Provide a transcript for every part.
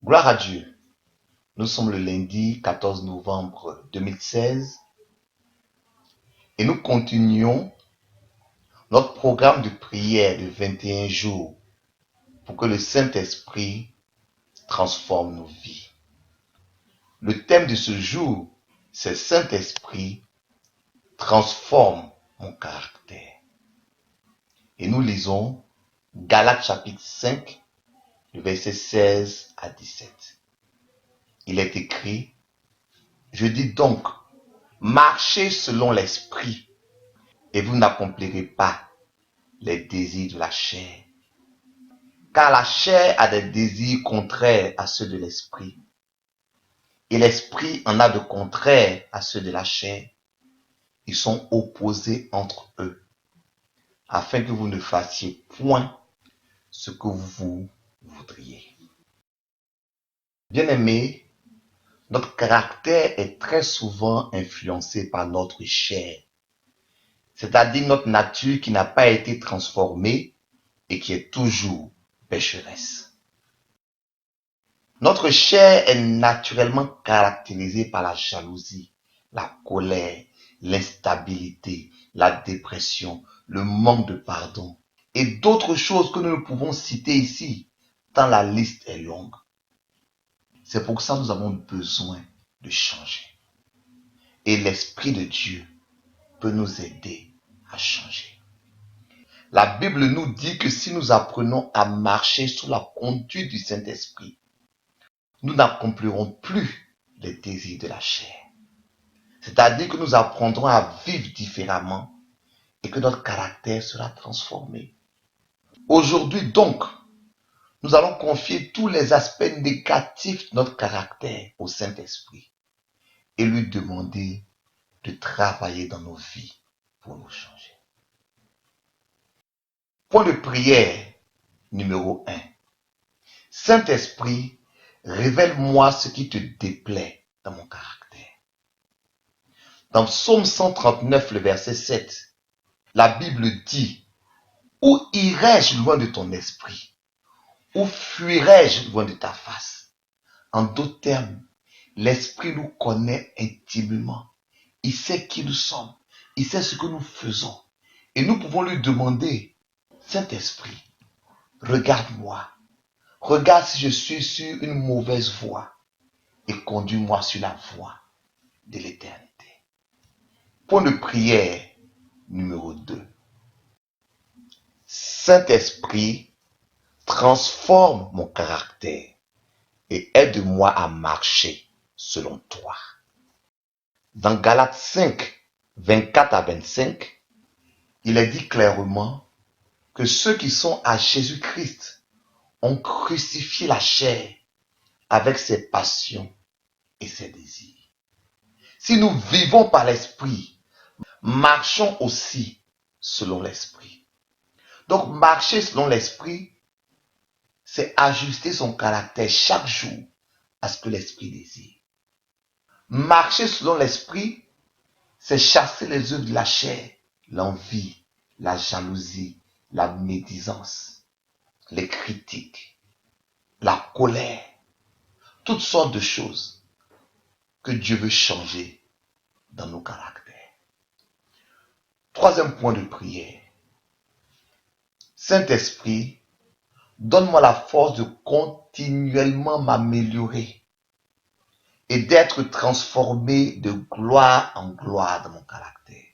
Gloire à Dieu. Nous sommes le lundi 14 novembre 2016 et nous continuons notre programme de prière de 21 jours pour que le Saint-Esprit transforme nos vies. Le thème de ce jour, c'est Saint-Esprit transforme mon caractère. Et nous lisons Galates chapitre 5, le verset 16 à 17. Il est écrit, je dis donc, marchez selon l'Esprit et vous n'accomplirez pas les désirs de la chair. Car la chair a des désirs contraires à ceux de l'esprit. Et l'esprit en a de contraires à ceux de la chair. Ils sont opposés entre eux, afin que vous ne fassiez point ce que vous voudriez. Bien-aimés, notre caractère est très souvent influencé par notre chair, c'est-à-dire notre nature qui n'a pas été transformée et qui est toujours pécheresse. Notre chair est naturellement caractérisée par la jalousie, la colère, l'instabilité, la dépression, le manque de pardon et d'autres choses que nous ne pouvons citer ici, tant la liste est longue. C'est pour ça que nous avons besoin de changer. Et l'Esprit de Dieu peut nous aider à changer. La Bible nous dit que si nous apprenons à marcher sous la conduite du Saint-Esprit, nous n'accomplirons plus les désirs de la chair. C'est-à-dire que nous apprendrons à vivre différemment et que notre caractère sera transformé. Aujourd'hui donc, nous allons confier tous les aspects négatifs de notre caractère au Saint-Esprit et lui demander de travailler dans nos vies pour nous changer. Point de prière numéro 1. Saint-Esprit, révèle-moi ce qui te déplaît dans mon caractère. Dans Psaume 139, le verset 7, la Bible dit, où irai-je loin de ton esprit? Où fuirai-je loin de ta face? En d'autres termes, l'Esprit nous connaît intimement. Il sait qui nous sommes. Il sait ce que nous faisons. Et nous pouvons lui demander, Saint-Esprit, regarde-moi. Regarde si je suis sur une mauvaise voie et conduis-moi sur la voie de l'éternité. Point de prière numéro 2. Saint-Esprit, transforme mon caractère et aide-moi à marcher selon toi. Dans Galates 5, 24 à 25, il est dit clairement que ceux qui sont à Jésus-Christ ont crucifié la chair avec ses passions et ses désirs. Si nous vivons par l'Esprit, marchons aussi selon l'Esprit. Donc marcher selon l'Esprit, c'est ajuster son caractère chaque jour à ce que l'Esprit désire. Marcher selon l'Esprit, c'est chasser les œuvres de la chair, l'envie, la jalousie, la médisance, les critiques, la colère, toutes sortes de choses que Dieu veut changer dans nos caractères. Troisième point de prière. Saint-Esprit, donne-moi la force de continuellement m'améliorer et d'être transformé de gloire en gloire dans mon caractère.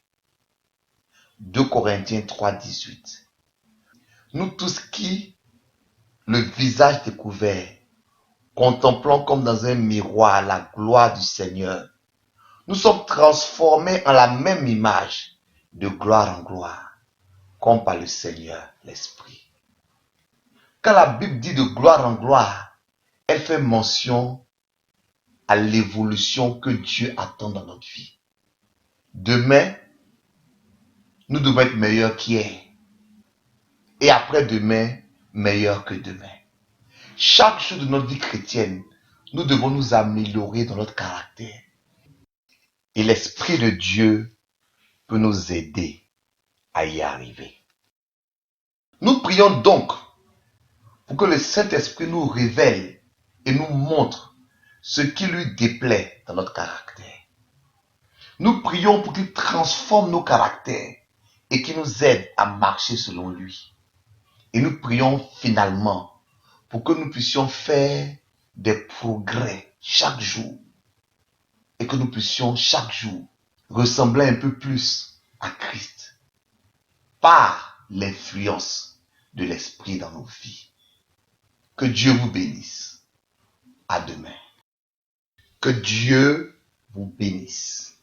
2 Corinthiens 3, 18. Nous tous qui, le visage découvert, contemplons comme dans un miroir la gloire du Seigneur, nous sommes transformés en la même image, de gloire en gloire, comme par le Seigneur l'Esprit. Quand la Bible dit de gloire en gloire, elle fait mention à l'évolution que Dieu attend dans notre vie. Demain, nous devons être meilleurs qu'hier. Et après-demain, meilleurs que demain. Chaque jour de notre vie chrétienne, nous devons nous améliorer dans notre caractère. Et l'Esprit de Dieu peut nous aider à y arriver. Nous prions donc pour que le Saint-Esprit nous révèle et nous montre ce qui lui déplaît dans notre caractère. Nous prions pour qu'il transforme nos caractères et qu'il nous aide à marcher selon lui. Et nous prions finalement pour que nous puissions faire des progrès chaque jour et que nous puissions chaque jour ressembler un peu plus à Christ par l'influence de l'Esprit dans nos vies. Que Dieu vous bénisse. À demain. Que Dieu vous bénisse.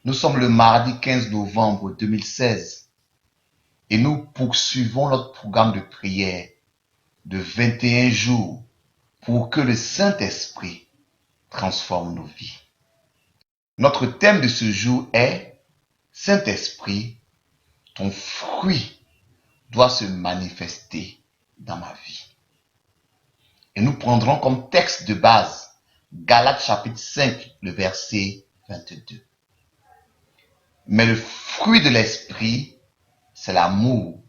Nous sommes le mardi 15 novembre 2016 et nous poursuivons notre programme de prière de 21 jours pour que le Saint-Esprit transforme nos vies. Notre thème de ce jour est Saint-Esprit, ton fruit doit se manifester dans ma vie. Et nous prendrons comme texte de base Galates chapitre 5, le verset 22. Mais le fruit de l'esprit, c'est l'amour,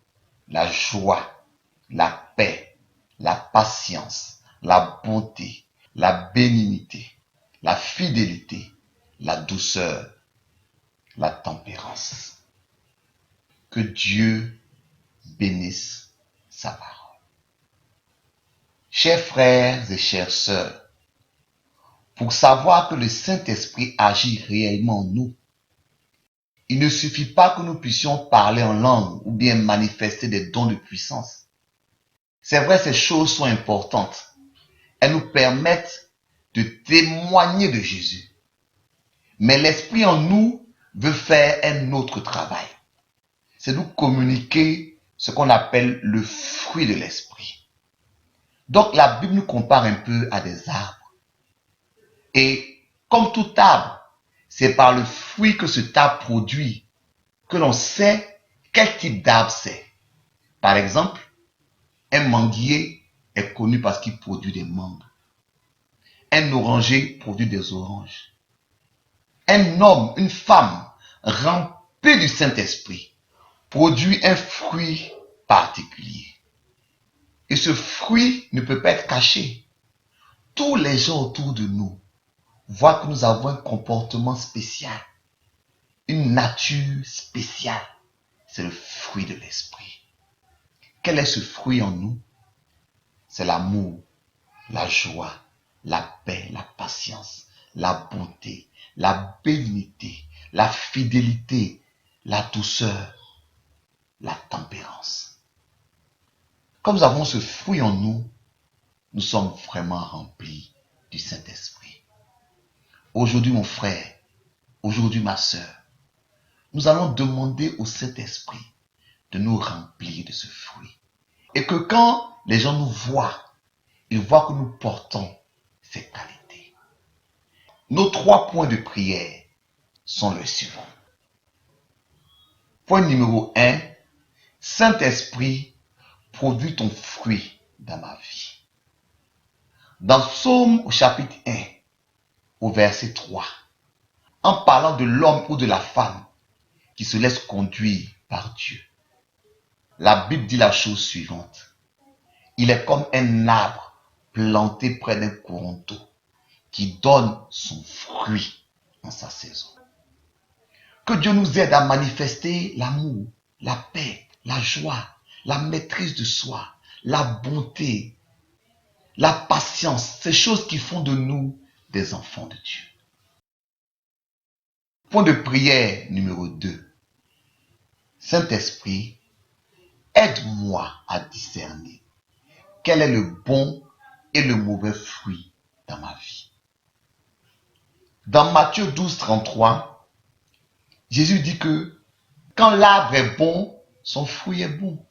la joie, la paix, la patience, la bonté, la bénignité, la fidélité, la douceur, la tempérance. Que Dieu bénisse sa parole. Chers frères et chères sœurs, pour savoir que le Saint-Esprit agit réellement en nous, il ne suffit pas que nous puissions parler en langue ou bien manifester des dons de puissance. C'est vrai, ces choses sont importantes. Elles nous permettent de témoigner de Jésus. Mais l'Esprit en nous veut faire un autre travail. C'est nous communiquer ce qu'on appelle le fruit de l'Esprit. Donc la Bible nous compare un peu à des arbres. Et comme tout arbre, c'est par le fruit que cet arbre produit que l'on sait quel type d'arbre c'est. Par exemple, un manguier est connu parce qu'il produit des mangues. Un oranger produit des oranges. Un homme, une femme remplie du Saint-Esprit produit un fruit particulier. Et ce fruit ne peut pas être caché. Tous les gens autour de nous voient que nous avons un comportement spécial, une nature spéciale. C'est le fruit de l'esprit. Quel est ce fruit en nous? C'est l'amour, la joie, la paix, la patience, la bonté, la bénignité, la fidélité, la douceur, la tempérance. Comme nous avons ce fruit en nous, nous sommes vraiment remplis du Saint-Esprit. Aujourd'hui, mon frère, aujourd'hui, ma sœur, nous allons demander au Saint-Esprit de nous remplir de ce fruit. Et que quand les gens nous voient, ils voient que nous portons ces qualités. Nos 3 points de prière sont les suivants. Point numéro 1, Saint-Esprit, produis ton fruit dans ma vie. Dans Psaume au chapitre 1, au verset 3, en parlant de l'homme ou de la femme qui se laisse conduire par Dieu, la Bible dit la chose suivante. Il est comme un arbre planté près d'un courant d'eau qui donne son fruit en sa saison. Que Dieu nous aide à manifester l'amour, la paix, la joie, la maîtrise de soi, la bonté, la patience, ces choses qui font de nous des enfants de Dieu. Point de prière numéro 2. Saint-Esprit, aide-moi à discerner quel est le bon et le mauvais fruit dans ma vie. Dans Matthieu 12, 33, Jésus dit que quand l'arbre est bon, son fruit est bon.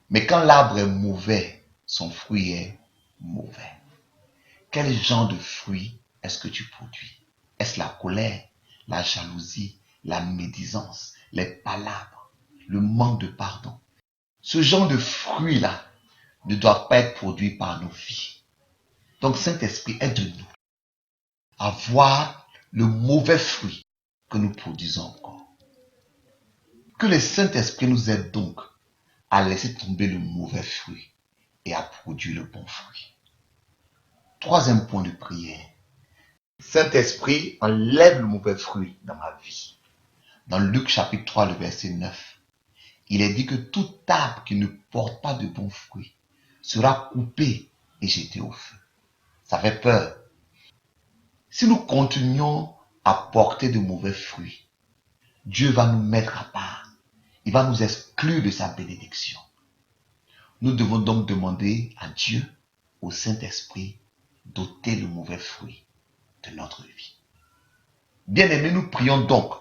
Mais quand l'arbre est mauvais, son fruit est mauvais. Quel genre de fruit est-ce que tu produis? Est-ce la colère, la jalousie, la médisance, les palabres, le manque de pardon? Ce genre de fruits-là ne doit pas être produit par nos vies. Donc Saint-Esprit, aide-nous à voir le mauvais fruit que nous produisons encore. Que le Saint-Esprit nous aide donc à laisser tomber le mauvais fruit et à produire le bon fruit. Troisième point de prière. Saint-Esprit, enlève le mauvais fruit dans ma vie. Dans Luc chapitre 3, le verset 9, il est dit que tout arbre qui ne porte pas de bons fruits sera coupé et jeté au feu. Ça fait peur. Si nous continuons à porter de mauvais fruits, Dieu va nous mettre à part. Il va nous exclure de sa bénédiction. Nous devons donc demander à Dieu, au Saint-Esprit, d'ôter le mauvais fruit de notre vie. Bien-aimés, nous prions donc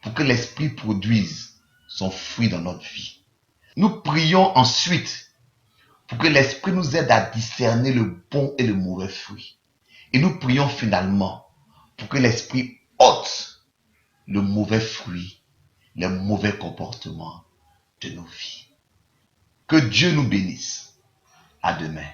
pour que l'Esprit produise son fruit dans notre vie. Nous prions ensuite pour que l'Esprit nous aide à discerner le bon et le mauvais fruit. Et nous prions finalement pour que l'Esprit ôte le mauvais fruit, les mauvais comportements de nos vies. Que Dieu nous bénisse. À demain.